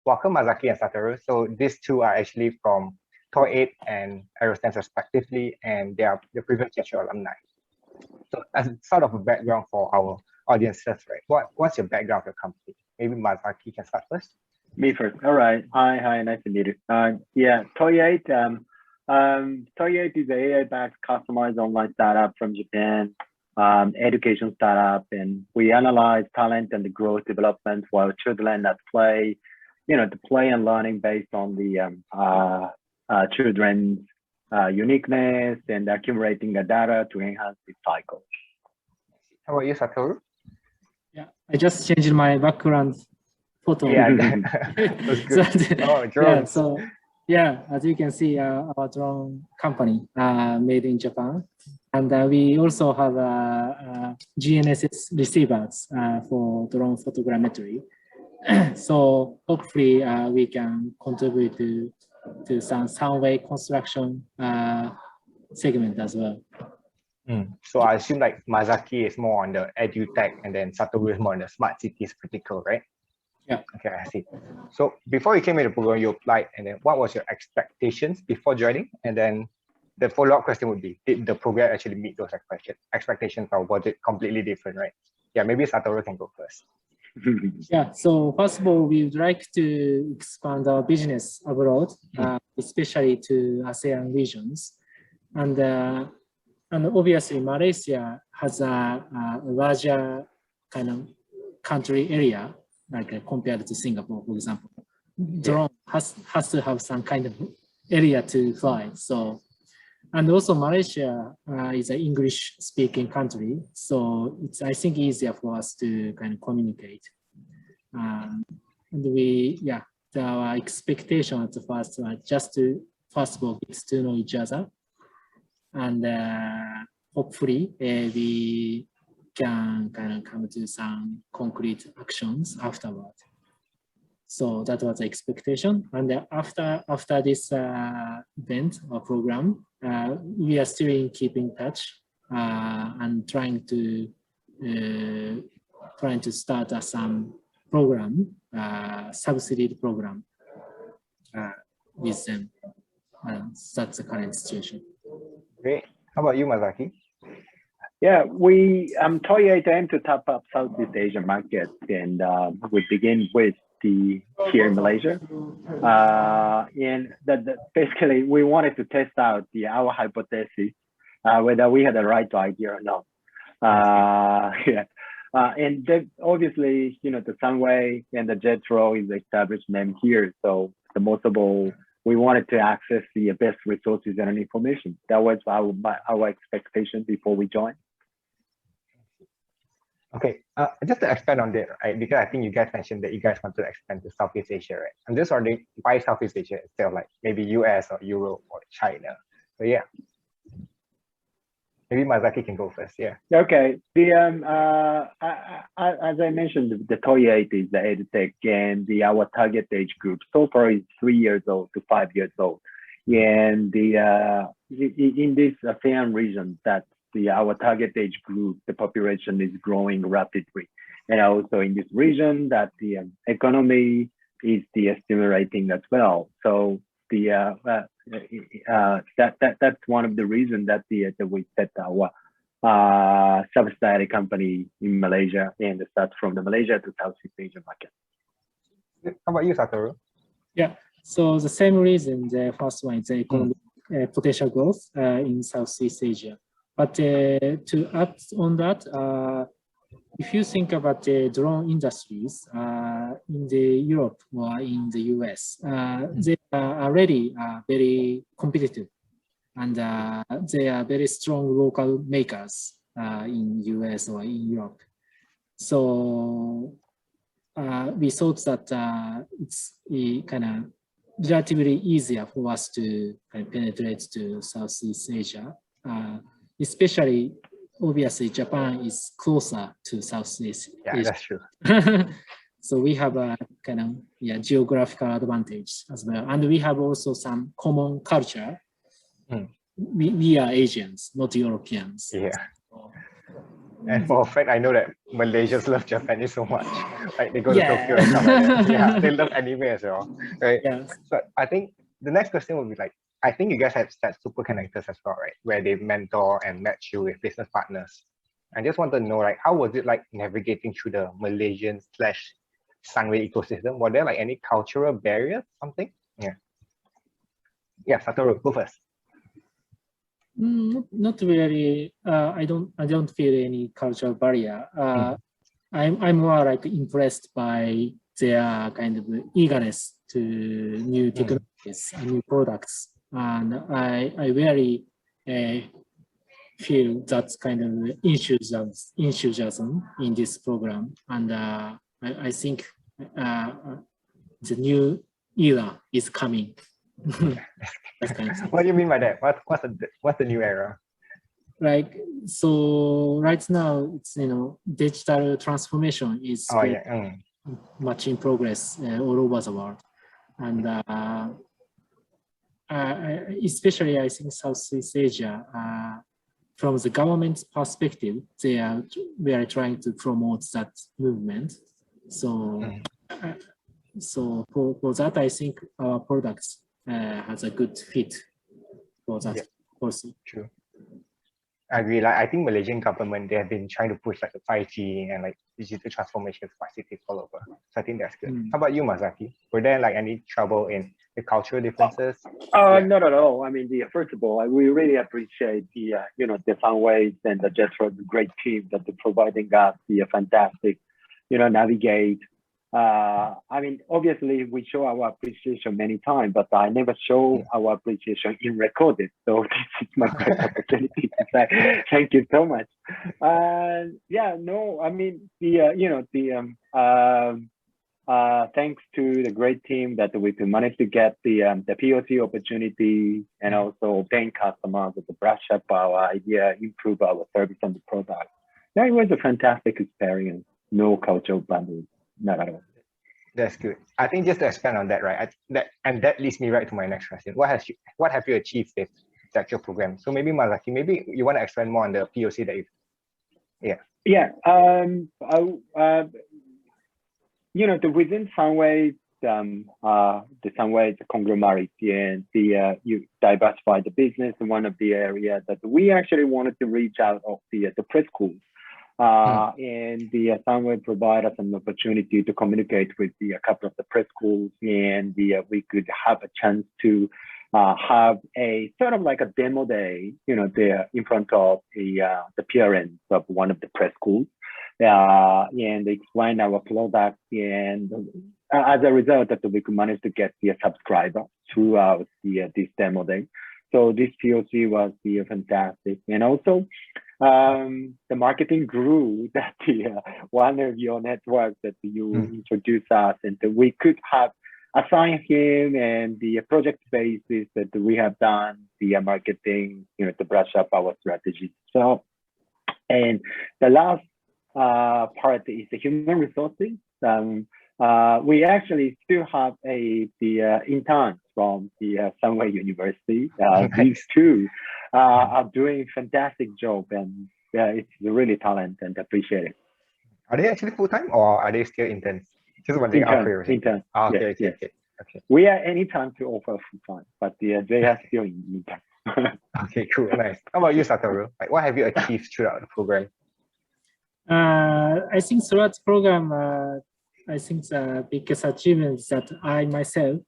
welcome Mazaki and Satoru. So these two are actually from Toy 8 and Aerosense respectively, and they are the previous Gesture alumni. So as sort of a background for our audiences, right? What's your background of your company? Maybe Mazaki can start first. Me first. All right. Hi. Nice to meet you. Yeah, Toy 8. Toy 8 is an AI-backed customized online startup from Japan, education startup, and we analyze talent and the growth development while children that play, the play and learning based on the children's uniqueness and accumulating the data to enhance the cycle. How about you, Satoru? Yeah, I just changed my background photo. Yeah, that's good. So, as you can see, our drone company made in Japan, and we also have GNSS receivers for drone photogrammetry. So hopefully we can contribute to some Sunway construction segment as well. So I assume like Mazaki is more on the edutech, and then Satoru is more on the smart cities critical, right? Yeah. Okay, I see. So before you came into the program, you applied, and then what was your expectations before joining? And then the follow-up question would be, did the program actually meet those expectations, or was it completely different, right? Yeah, maybe Satoru can go first. Yeah, so first of all, we would like to expand our business abroad, especially to ASEAN regions. And obviously, Malaysia has a larger kind of country area, like compared to Singapore, for example. Drone has to have some kind of area to fly. So, and also Malaysia is an English-speaking country, so it's, I think, easier for us to kind of communicate. And our expectation at the first just to first of all get to know each other, and hopefully we can kind of come to some concrete actions afterward. So that was the expectation. And after this event or program, we are still keeping touch and trying to start some program, subsidy program with them. That's the current situation. Great. How about you, Mazaki? Yeah, we Toy 8 aim to tap up Southeast Asian market, and we begin with here in Malaysia, and basically we wanted to test out our hypothesis whether we had the right idea or not. And then obviously, the Sunway and the JetRo is the established name here, so the most of all, we wanted to access the best resources and information. That was our expectation before we joined. Okay, just to expand on that, right? Because I think you guys mentioned that you guys want to expand to Southeast Asia, right? I'm just wondering why Southeast Asia instead of like maybe US or Europe or China. So yeah, maybe Mazaki can go first. Yeah. Okay. As I mentioned, the Toy 8 is the edtech, and our target age group so far is 3 years old to 5 years old, and in this ASEAN region that our target age group, the population is growing rapidly, and also in this region that the economy is stimulating as well. So that's one of the reasons that we set our subsidiary company in Malaysia and start from the Malaysia to Southeast Asian market. How about you, Satoru? Yeah, so the same reason. The first one is the economic potential growth in Southeast Asia. But to add on that, if you think about the drone industries in Europe or in the US, they are already very competitive, and they are very strong local makers in US or in Europe. So we thought that it's kind of relatively easier for us to penetrate to Southeast Asia. Especially, obviously, Japan is closer to Southeast Asia. Yeah, that's true. So we have a kind of geographical advantage as well. And we have also some common culture. We are Asians, not Europeans. Yeah. And for a fact, I know that Malaysians love Japanese so much. Like they go to Tokyo Yeah. and stuff like that. Yeah, they love anime as well. Right. Yeah. So I think the next question would be like, I think you guys have that super connectors as well, right? Where they mentor and match you with business partners. I just want to know, like, how was it like navigating through the Malaysian slash Sunway ecosystem? Were there like any cultural barriers, something? Yeah. Yeah, Satoru, go first. Not really. I don't feel any cultural barrier. I'm more like impressed by their kind of eagerness to new technologies and new products, and I really feel that kind of enthusiasm in this program, and I think the new era is coming. That kind of thing. What do you mean by that? What's the new era? Like, so right now it's, digital transformation is much in progress all over the world, and especially I think Southeast Asia, from the government's perspective, we are trying to promote that movement. So so for that, I think our products has a good fit for that policy. True. I agree. Like I think Malaysian government, they have been trying to push like the 5G and like digital transformation for cities all over. So I think that's good. How about you, Masaki? Were there like any trouble in the cultural differences? Not at all. I mean, first of all, we really appreciate the the Sunways and the Jetro, the great team that they're providing us the fantastic, navigate. I mean, obviously we show our appreciation many times, but I never show our appreciation in recorded. So this is my great opportunity to say thank you so much. Yeah, no, I mean thanks to the great team that we could manage to get the POC opportunity and also obtain customers to brush up our idea, improve our service and the product. Yeah, it was a fantastic experience. No cultural boundaries. Not at all. That's good. I think just to expand on that, right? That leads me right to my next question. What have you achieved with the actual program? So maybe Masaki, maybe you want to expand more on the POC that you. Within Sunway, the Sunway conglomerate and you diversify the business. And one of the areas that we actually wanted to reach out of the preschool. And the Sunway provide us an opportunity to communicate with a couple of the preschools, and we could have a chance to have a sort of like a demo day, there in front of the parents of one of the preschools, and explain our product. And as a result, that we could manage to get the subscriber throughout this demo day. So this POC was fantastic, and also. The marketing grew that one of your networks that you introduced us, and we could have assigned him and the project basis that we have done the marketing, to brush up our strategy. So, and the last part is the human resources. We actually still have the interns from the Sunway University. These two are doing fantastic job, and it's really talent and appreciated. Are they actually full-time or are they still interns? Just wondering. Interns. Okay. We are anytime to offer full-time, but they are still in intern. Okay, cool, nice. How about you, Satoru? Like, what have you achieved throughout the program? I think throughout the program, I think the biggest achievement is that I myself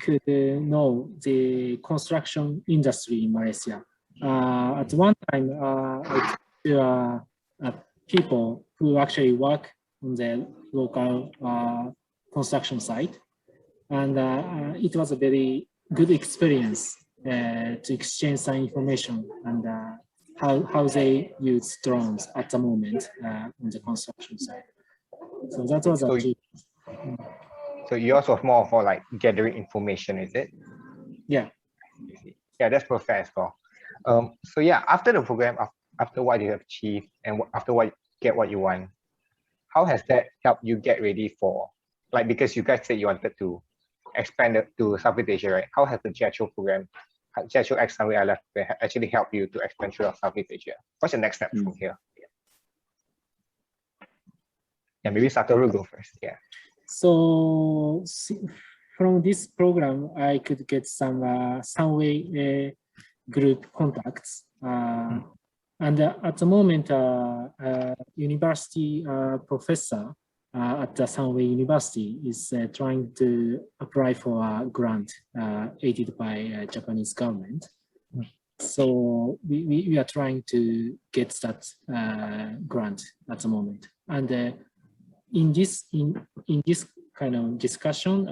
could know the construction industry in Malaysia. At one time, I talked to people who actually work on the local construction site, and it was a very good experience to exchange some information and how they use drones at the moment on the construction site. So that was So yours was more for like gathering information, is it? Yeah. Yeah, that's perfect as well. So yeah, after the program, after what you have achieved and after what get what you want, how has that helped you get ready for, like, because you guys said you wanted to expand it to Southeast Asia, right? How has the JETRO program, JETRO X Sunway iLabs actually helped you to expand throughout Southeast Asia? What's the next step from here? Yeah, maybe Satoru go first. Yeah. So from this program, I could get some Sunway group contacts. And at the moment, university professor at the Sunway University is trying to apply for a grant aided by Japanese government. So we are trying to get that grant at the moment. And in this kind of discussion,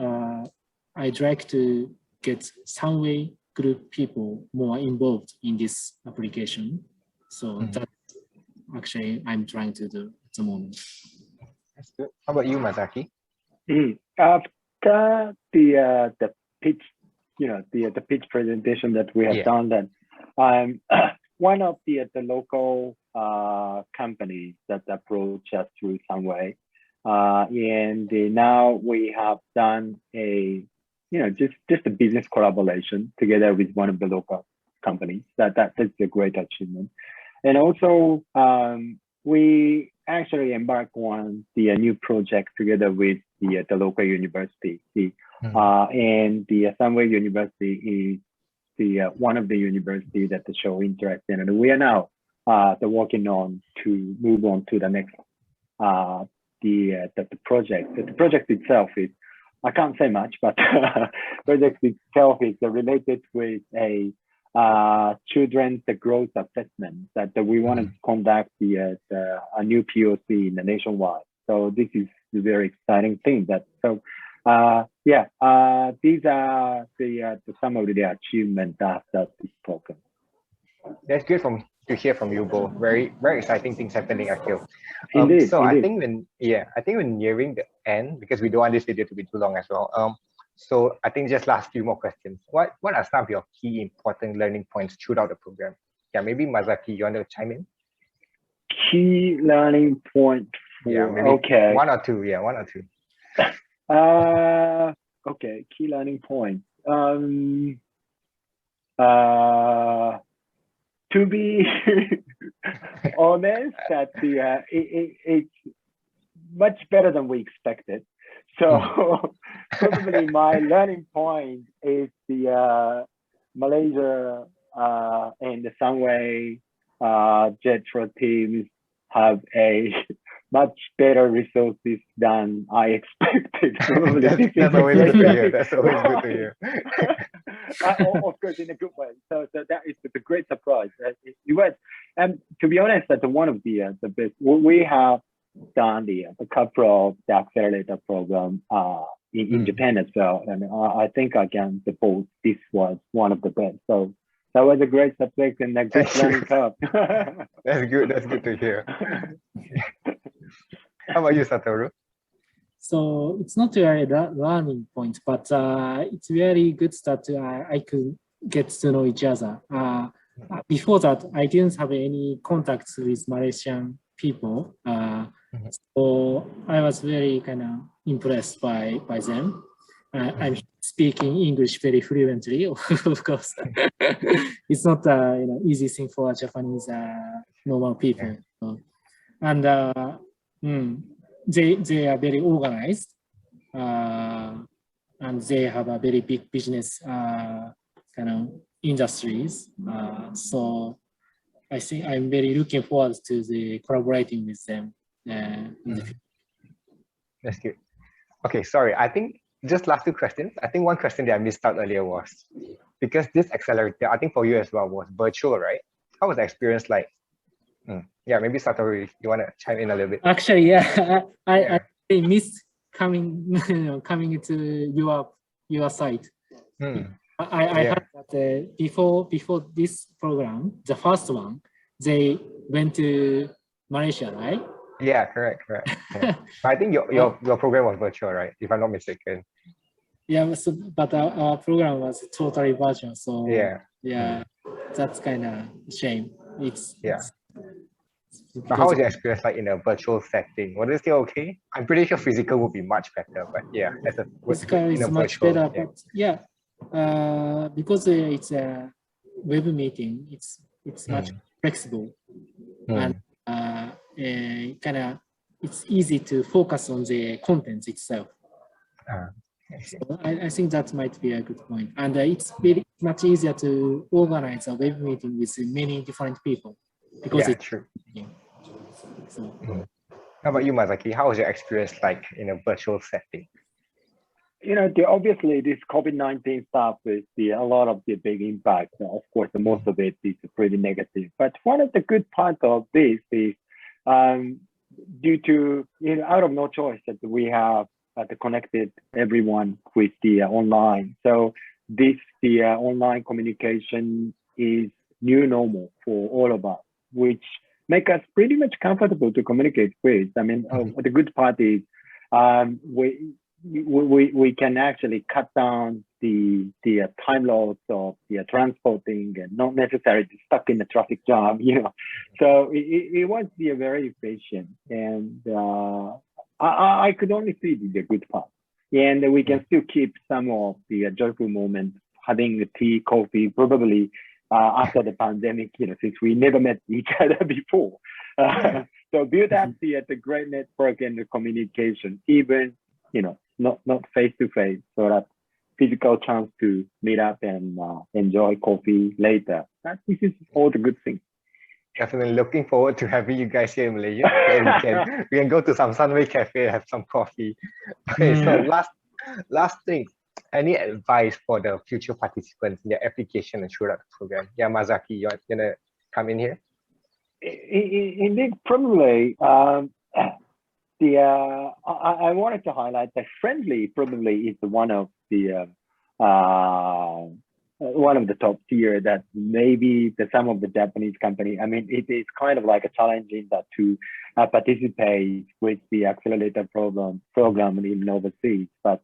I'd like to get Sunway group people more involved in this application. So that's actually I'm trying to do at the moment. That's good. How about you, Masaki? After the pitch, the pitch presentation that we have done, that I'm one of the local companies that approach us through Sunway, and now we have done a just a business collaboration together with one of the local companies. That's a great achievement. And also, we actually embark on the new project together with the local university. And the Sunway University is one of the universities that show interest in, and we are now working on to move on to the next the project. The project itself is, I can't say much, but project itself is related with a children's growth assessment that we want to conduct a new POC in the nationwide. So this is a very exciting thing. These are some of the achievements after this program. That's good to hear from you both. Very, very exciting things happening, I feel. Indeed, so indeed. I think we're nearing the end, because we don't want this video to be too long as well. So I think just last few more questions. What are some of your key important learning points throughout the program? Yeah, maybe Masaki, you want to chime in? Key learning point. Yeah, maybe okay. One or two. Yeah, one or two. Okay, key learning point. To be honest, that it's much better than we expected. So probably my learning point is the Malaysia and the Sunway Jetro teams have a much better resources than I expected. That's always good to hear. That's always good to hear. Of course, in a good way. So that is a great surprise. It was, and to be honest, that's one of the best. We have done the couple of the accelerator program in Japan as well, and I think again both this was one of the best. So that was a great subject and a good learning curve. That's good. That's good to hear. How about you, Satoru? So it's not really a learning point, but it's very good that I could get to know each other. Before that, I didn't have any contacts with Malaysian people. So I was very kind of impressed by them. I'm speaking English very fluently, of course. It's not easy thing for Japanese normal people. And they are very organized, and they have a very big business kind of industries. So I think I'm very looking forward to the collaborating with them. That's good. Okay, sorry. I think just last two questions. I think one question that I missed out earlier was, because this accelerator, I think for you as well, was virtual, right? How was the experience like? Yeah, maybe Satoru, you want to chime in a little bit? Actually, yeah, I missed coming to your site. I heard that before this program, the first one, they went to Malaysia, right? Yeah, correct. Yeah. I think your program was virtual, right? If I'm not mistaken. Yeah, but our program was totally virtual. So yeah, that's kind of shame. But how was your experience like in a virtual setting? Was it still okay? I'm pretty sure physical would be much better, but yeah, as a physical is much better. But yeah, because it's a web meeting, it's much flexible, and kind of it's easy to focus on the content itself. Okay. So I think that might be a good point. And it's very much easier to organize a web meeting with many different people because Yeah, it's true. so. How about you, Mazaki? How was your experience like in a virtual setting? Obviously this COVID-19 stuff is a lot of the big impact. Of course, the most of it is pretty negative. But one of the good parts of this is due to out of no choice that we have connected everyone with the online. So the online communication is new normal for all of us, which make us pretty much comfortable to communicate with. I mean, the good part is we can actually cut down the time loss of the transporting and not necessarily stuck in the traffic jam, So it was very efficient, and I could only see the good part. And we can still keep some of the joyful moments, having tea, coffee, probably after the pandemic, since we never met each other before. So build up the great network and the communication, even, not face to face, so that physical chance to meet up and enjoy coffee later. This is all the good things. Definitely looking forward to having you guys here in Malaysia. And we can go to some Sunway cafe and have some coffee. Okay, so last thing, any advice for the future participants in their application and throughout the program? Yeah, Mazaki, you're gonna come in here. Indeed, probably. I wanted to highlight that Friendly probably is one of the top tier that maybe some of the Japanese company. I mean, it is kind of like a challenging that to participate with the accelerator program in overseas, but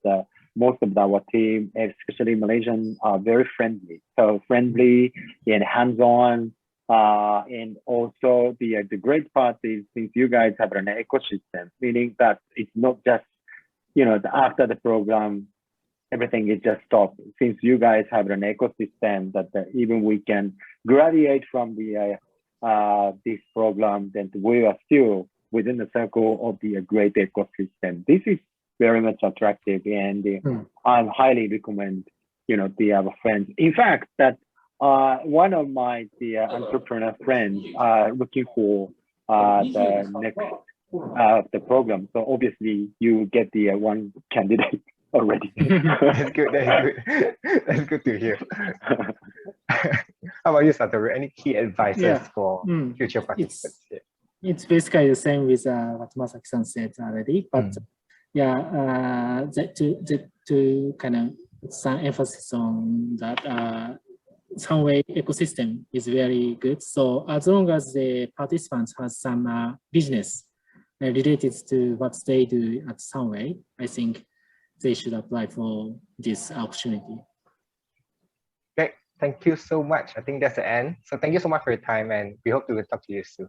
most of our team, especially Malaysian, are very friendly. So friendly and hands-on. And also the great part is, since you guys have an ecosystem, meaning that it's not just, after the program, everything is just stopped. Since you guys have an ecosystem that even we can graduate from this program, then we are still within the circle of the great ecosystem. This is very much attractive, and I highly recommend, our friends. In fact, that one of my entrepreneur friends are looking for the next the program. So obviously you get the one candidate already. That's good. That's good to hear. How about you, Satoru? Any key advices for future participants? It's basically the same with what Masaki-san said already, but to kind of put some emphasis on that. Sunway ecosystem is very good. So as long as the participants have some business related to what they do at Sunway, I think they should apply for this opportunity. Okay, thank you so much. I think that's the end. So thank you so much for your time, and we hope to talk to you soon.